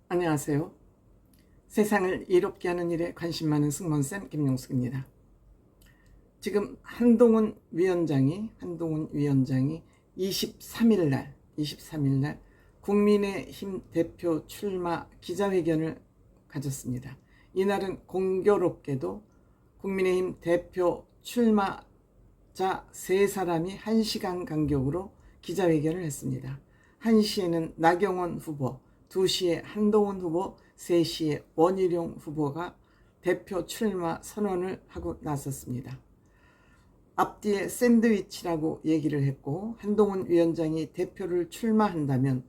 안녕하세요. 세상을 이롭게 하는 일에 관심 많은 승무원쌤 김용숙입니다. 지금 한동훈 위원장이 23일 날 국민의힘 대표 출마 기자회견을 가졌습니다. 이날은 공교롭게도 국민의힘 대표 출마자 3사람이 1시간 간격으로 기자회견을 했습니다. 1시에는 나경원 후보, 2시에 한동훈 후보, 3시에 원희룡 후보가 대표 출마 선언을 하고 나섰습니다. 앞뒤에 샌드위치라고 얘기를 했고, 한동훈 위원장이 대표를 출마한다면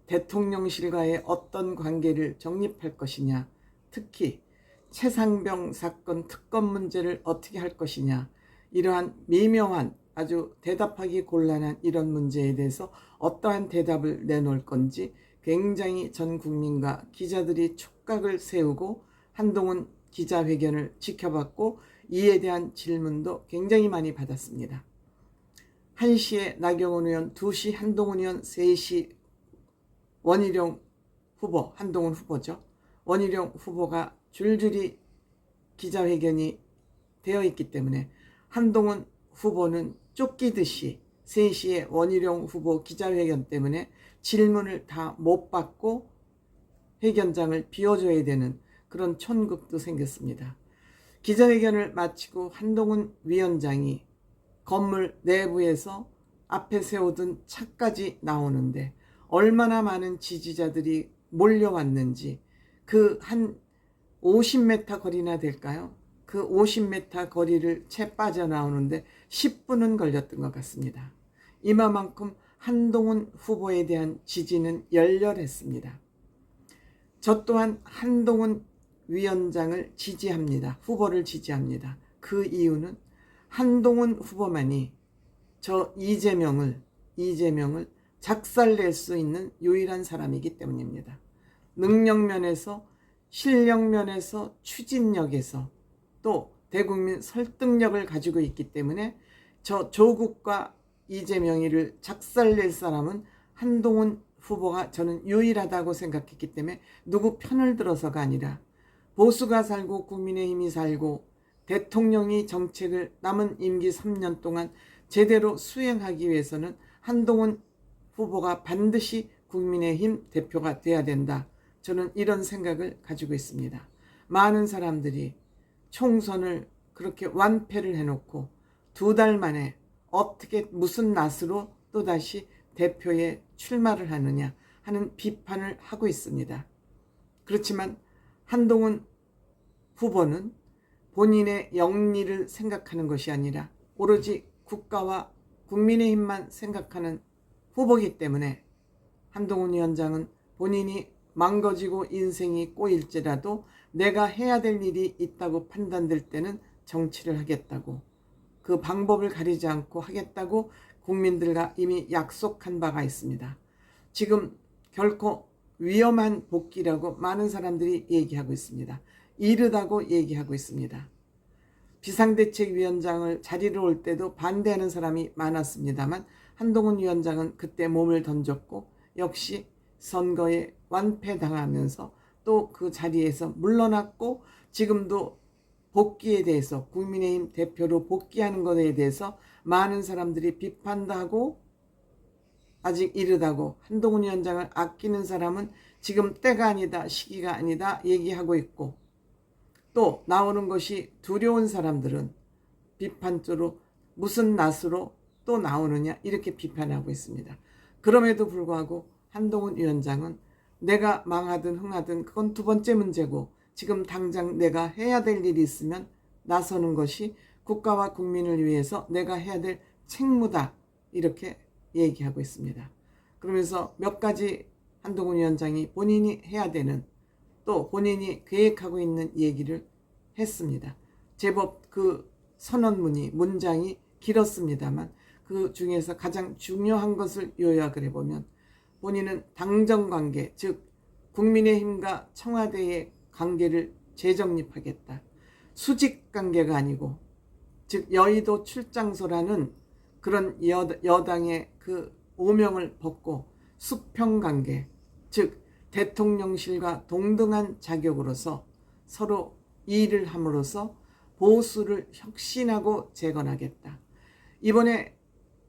대통령실과의 어떤 관계를 정립할 것이냐, 특히 최상병 사건 특검 문제를 어떻게 할 것이냐, 이러한 미묘한 아주 대답하기 곤란한 이런 문제에 대해서 어떠한 대답을 내놓을 건지 굉장히 전 국민과 기자들이 촉각을 세우고 한동훈 기자회견을 지켜봤고, 이에 대한 질문도 굉장히 많이 받았습니다. 1시에 나경원 의원, 2시 한동훈 의원, 3시 원희룡 후보, 한동훈 후보죠. 원희룡 후보가 줄줄이 기자회견이 되어 있기 때문에 한동훈 후보는 쫓기듯이 3시에 원희룡 후보 기자회견 때문에 질문을 다 못 받고 회견장을 비워줘야 되는 그런 촌극도 생겼습니다. 기자회견을 마치고 한동훈 위원장이 건물 내부에서 앞에 세우던 차까지 나오는데 얼마나 많은 지지자들이 몰려왔는지, 그 한 50m 거리나 될까요? 그 50m 거리를 채 빠져나오는데 10분은 걸렸던 것 같습니다. 이만큼 한동훈 후보에 대한 지지는 열렬했습니다. 저 또한 한동훈 위원장을 지지합니다. 후보를 지지합니다. 그 이유는 한동훈 후보만이 저 이재명을 작살낼 수 있는 유일한 사람이기 때문입니다. 능력면에서, 실력면에서, 추진력에서, 또 대국민 설득력을 가지고 있기 때문에 저 조국과 이재명이를 작살낼 사람은 한동훈 후보가 저는 유일하다고 생각했기 때문에 누구 편을 들어서가 아니라 보수가 살고 국민의힘이 살고 대통령이 정책을 남은 임기 3년 동안 제대로 수행하기 위해서는 한동훈 후보가 반드시 국민의힘 대표가 돼야 된다. 저는 이런 생각을 가지고 있습니다. 많은 사람들이 총선을 그렇게 완패를 해놓고 2달 만에 어떻게 무슨 낯으로 또다시 대표에 출마를 하느냐 하는 비판을 하고 있습니다. 그렇지만 한동훈 후보는 본인의 영리를 생각하는 것이 아니라 오로지 국가와 국민의힘만 생각하는 후보이기 때문에 한동훈 위원장은 본인이 망가지고 인생이 꼬일지라도 내가 해야 될 일이 있다고 판단될 때는 정치를 하겠다고, 그 방법을 가리지 않고 하겠다고 국민들과 이미 약속한 바가 있습니다. 지금 결코 위험한 복귀라고 많은 사람들이 얘기하고 있습니다. 이르다고 얘기하고 있습니다. 비상대책위원장을 자리를 올 때도 반대하는 사람이 많았습니다만 한동훈 위원장은 그때 몸을 던졌고 역시 선거에 완패당하면서 또 그 자리에서 물러났고, 지금도 복귀에 대해서, 국민의힘 대표로 복귀하는 것에 대해서 많은 사람들이 비판도 하고 아직 이르다고, 한동훈 위원장을 아끼는 사람은 지금 때가 아니다, 시기가 아니다 얘기하고 있고, 또 나오는 것이 두려운 사람들은 비판적으로 무슨 낯으로 또 나오느냐 이렇게 비판하고 있습니다. 그럼에도 불구하고 한동훈 위원장은 내가 망하든 흥하든 그건 2번째 문제고, 지금 당장 내가 해야 될 일이 있으면 나서는 것이 국가와 국민을 위해서 내가 해야 될 책무다, 이렇게 얘기하고 있습니다. 그러면서 몇 가지 한동훈 위원장이 본인이 해야 되는, 또 본인이 계획하고 있는 얘기를 했습니다. 제법 그 선언문이, 문장이 길었습니다만 그 중에서 가장 중요한 것을 요약을 해보면, 본인은 당정관계, 즉 국민의힘과 청와대의 관계를 재정립하겠다. 수직관계가 아니고, 즉 여의도 출장소라는 그런 여당의 그 오명을 벗고 수평관계, 즉 대통령실과 동등한 자격으로서 서로 일을 함으로써 보수를 혁신하고 재건하겠다. 이번에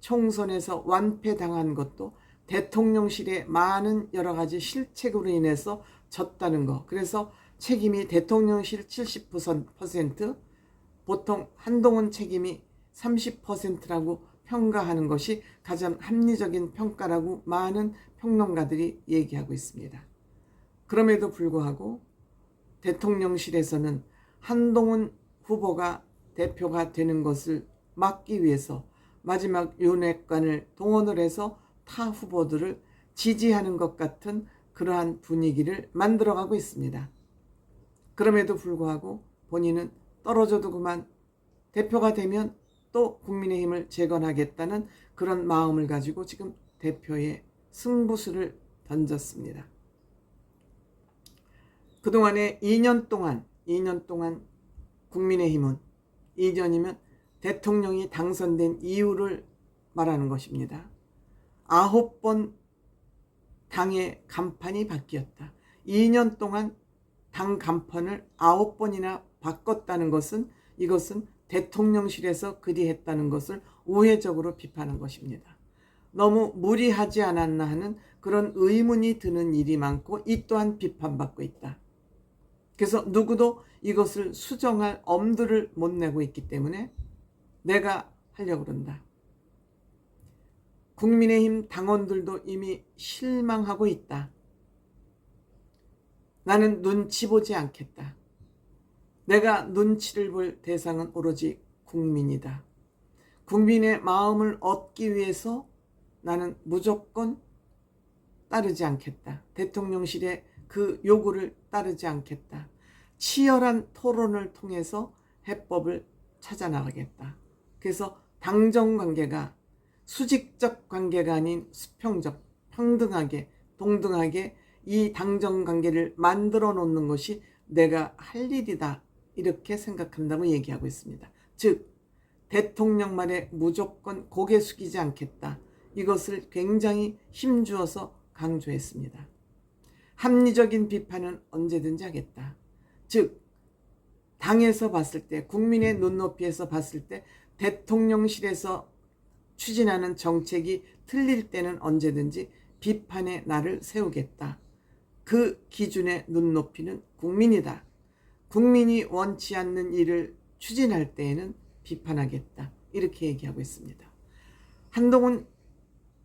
총선에서 완패당한 것도 대통령실의 많은 여러 가지 실책으로 인해서 졌다는 거. 그래서 책임이 대통령실 70%, 보통 한동훈 책임이 30%라고 평가하는 것이 가장 합리적인 평가라고 많은 평론가들이 얘기하고 있습니다. 그럼에도 불구하고 대통령실에서는 한동훈 후보가 대표가 되는 것을 막기 위해서 마지막 윤핵관을 동원을 해서 타 후보들을 지지하는 것 같은 그러한 분위기를 만들어가고 있습니다. 그럼에도 불구하고 본인은 떨어져도 그만 대표가 되면 또 국민의힘을 재건하겠다는 그런 마음을 가지고 지금 대표의 승부수를 던졌습니다. 그동안에 2년 동안 국민의힘은 2년이면 대통령이 당선된 이유를 말하는 것입니다. 9번 당의 간판이 바뀌었다. 2년 동안 당 간판을 9번이나 바꿨다는 것은 이것은 대통령실에서 그리 했다는 것을 우회적으로 비판한 것입니다. 너무 무리하지 않았나 하는 그런 의문이 드는 일이 많고 이 또한 비판받고 있다. 그래서 누구도 이것을 수정할 엄두를 못 내고 있기 때문에 내가 하려고 그런다. 국민의힘 당원들도 이미 실망하고 있다. 나는 눈치 보지 않겠다. 내가 눈치를 볼 대상은 오로지 국민이다. 국민의 마음을 얻기 위해서 나는 무조건 따르지 않겠다. 대통령실의 그 요구를 따르지 않겠다. 치열한 토론을 통해서 해법을 찾아나가겠다. 그래서 당정 관계가 수직적 관계가 아닌 수평적, 평등하게, 동등하게 이 당정 관계를 만들어 놓는 것이 내가 할 일이다. 이렇게 생각한다고 얘기하고 있습니다. 즉 대통령 말에 무조건 고개 숙이지 않겠다. 이것을 굉장히 힘주어서 강조했습니다. 합리적인 비판은 언제든지 하겠다. 즉 당에서 봤을 때, 국민의 눈높이에서 봤을 때 대통령실에서 추진하는 정책이 틀릴 때는 언제든지 비판의 날을 세우겠다. 그 기준의 눈높이는 국민이다. 국민이 원치 않는 일을 추진할 때에는 비판하겠다. 이렇게 얘기하고 있습니다. 한동훈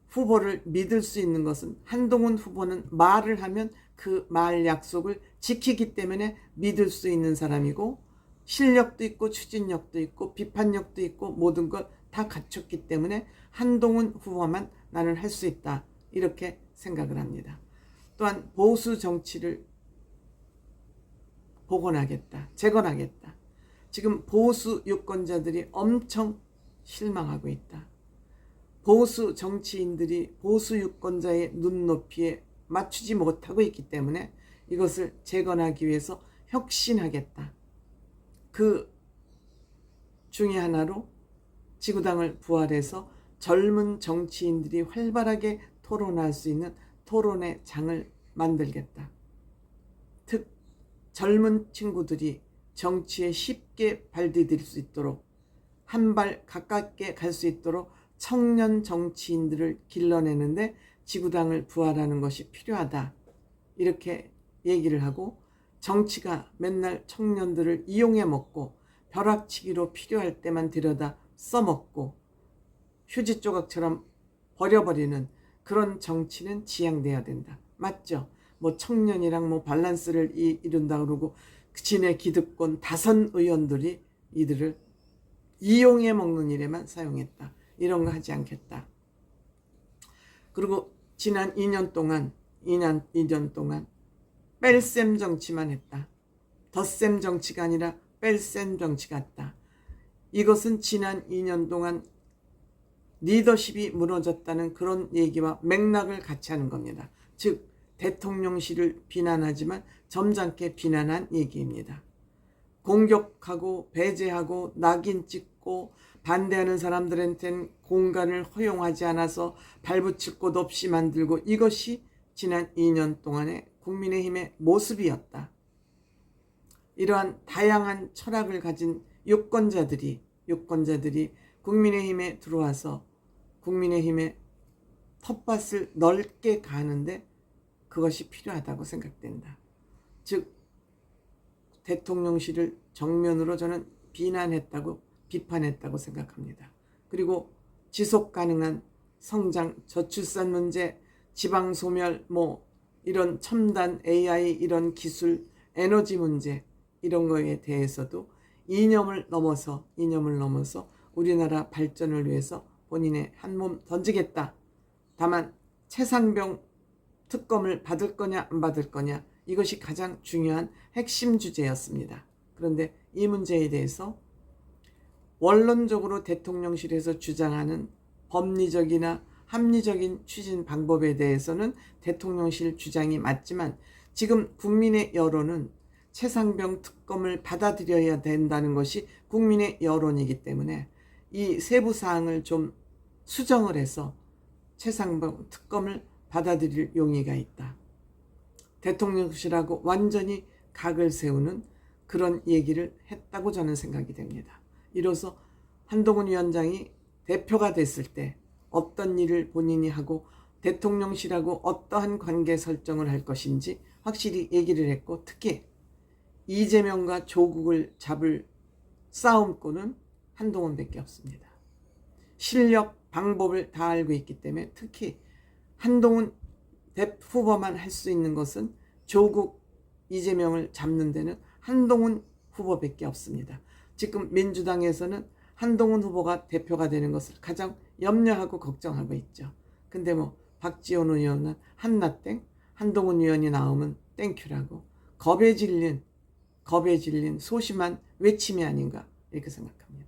후보를 믿을 수 있는 것은 한동훈 후보는 말을 하면 그 말 약속을 지키기 때문에 믿을 수 있는 사람이고 실력도 있고 추진력도 있고 비판력도 있고 모든 걸 다 갖췄기 때문에 한동훈 후보만 나는 할 수 있다. 이렇게 생각을 합니다. 또한 보수 정치를 복원하겠다. 재건하겠다. 지금 보수 유권자들이 엄청 실망하고 있다. 보수 정치인들이 보수 유권자의 눈높이에 맞추지 못하고 있기 때문에 이것을 재건하기 위해서 혁신하겠다. 그 중에 하나로 지구당을 부활해서 젊은 정치인들이 활발하게 토론할 수 있는 토론의 장을 만들겠다. 특 젊은 친구들이 정치에 쉽게 발디딜 수 있도록 한 발 가깝게 갈 수 있도록 청년 정치인들을 길러내는데 지구당을 부활하는 것이 필요하다. 이렇게 얘기를 하고 정치가 맨날 청년들을 이용해 먹고 벼락치기로 필요할 때만 들여다 써먹고 휴지 조각처럼 버려버리는 그런 정치는 지양돼야 된다. 맞죠? 뭐 청년이랑 뭐 밸런스를 이룬다 그러고 진의 기득권 다선 의원들이 이들을 이용해 먹는 일에만 사용했다. 이런 거 하지 않겠다. 그리고 지난 2년 동안 뺄셈 정치만 했다. 덧셈 정치가 아니라 뺄셈 정치 같다. 이것은 지난 2년 동안 리더십이 무너졌다는 그런 얘기와 맥락을 같이 하는 겁니다. 즉 대통령실을 비난하지만 점잖게 비난한 얘기입니다. 공격하고 배제하고 낙인 찍고 반대하는 사람들한테는 공간을 허용하지 않아서 발붙일 곳 없이 만들고 이것이 지난 2년 동안의 국민의힘의 모습이었다. 이러한 다양한 철학을 가진 유권자들이 국민의힘에 들어와서 국민의힘의 텃밭을 넓게 가는데 그것이 필요하다고 생각된다. 즉 대통령실을 정면으로 저는 비판했다고 생각합니다. 그리고 지속 가능한 성장, 저출산 문제, 지방 소멸, 이런 첨단 AI 이런 기술, 에너지 문제 이런 거에 대해서도 이념을 넘어서 우리나라 발전을 위해서 본인의 한 몸 던지겠다. 다만 최상병 특검을 받을 거냐 안 받을 거냐 이것이 가장 중요한 핵심 주제였습니다. 그런데 이 문제에 대해서 원론적으로 대통령실에서 주장하는 법리적이나 합리적인 추진 방법에 대해서는 대통령실 주장이 맞지만 지금 국민의 여론은 최상병 특검을 받아들여야 된다는 것이 국민의 여론이기 때문에 이 세부 사항을 좀 수정을 해서 최상병 특검을 받아들일 용의가 있다. 대통령실하고 완전히 각을 세우는 그런 얘기를 했다고 저는 생각이 됩니다. 이로써 한동훈 위원장이 대표가 됐을 때 어떤 일을 본인이 하고 대통령실하고 어떠한 관계 설정을 할 것인지 확실히 얘기를 했고, 특히 이재명과 조국을 잡을 싸움꾼은 한동훈밖에 없습니다. 실력, 방법을 다 알고 있기 때문에 특히 한동훈 후보만 할 수 있는 것은 조국, 이재명을 잡는 데는 한동훈 후보밖에 없습니다. 지금 민주당에서는 한동훈 후보가 대표가 되는 것을 가장 염려하고 걱정하고 있죠. 근데 박지원 의원은 한나땡, 한동훈 의원이 나오면 땡큐라고 겁에 질린 소심한 외침이 아닌가 이렇게 생각합니다.